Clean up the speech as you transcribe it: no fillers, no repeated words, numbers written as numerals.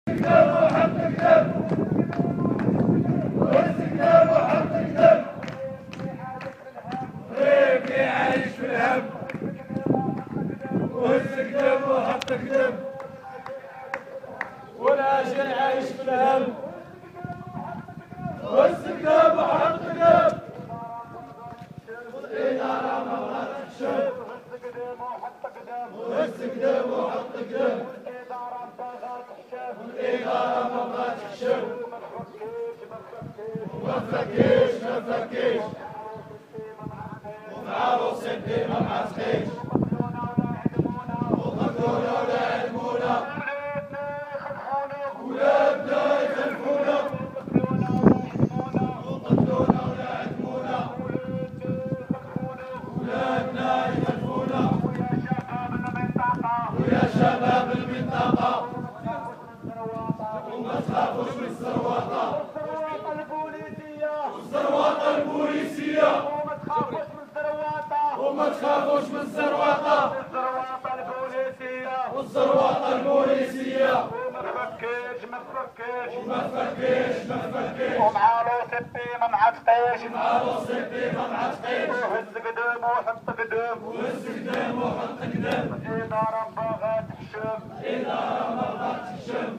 كتاب وحط كتاب وهز كتاب وحط كتاب ريبي عايش في الهم وهز كتاب وحط كتاب والعاشر عايش في الهم وهز كتاب وحط كتاب والإدارة ما بغات تكشف وهز كتاب وحط كتاب والإدارة ما بغات تكشف وما تفكيش ما تفكيش ومع روسيتي ما معسكيش وقتلونا ولا علمونا ولادنا يخلفونا وقتلونا ولا علمونا ولادنا يخلفونا ويا شباب المنطقة وما تخافوش من الزرواطة والزرواطة البوليسية وما تخافوش من الزرواطة والزرواطة البوليسية وما تفكيش ما تفكيش ومع روسيتي ما معتقيش وهز قدام وحط قدام وهز قدام وحط قدام الإدارة ما بغات تكشف الإدارة ما بغات تكشف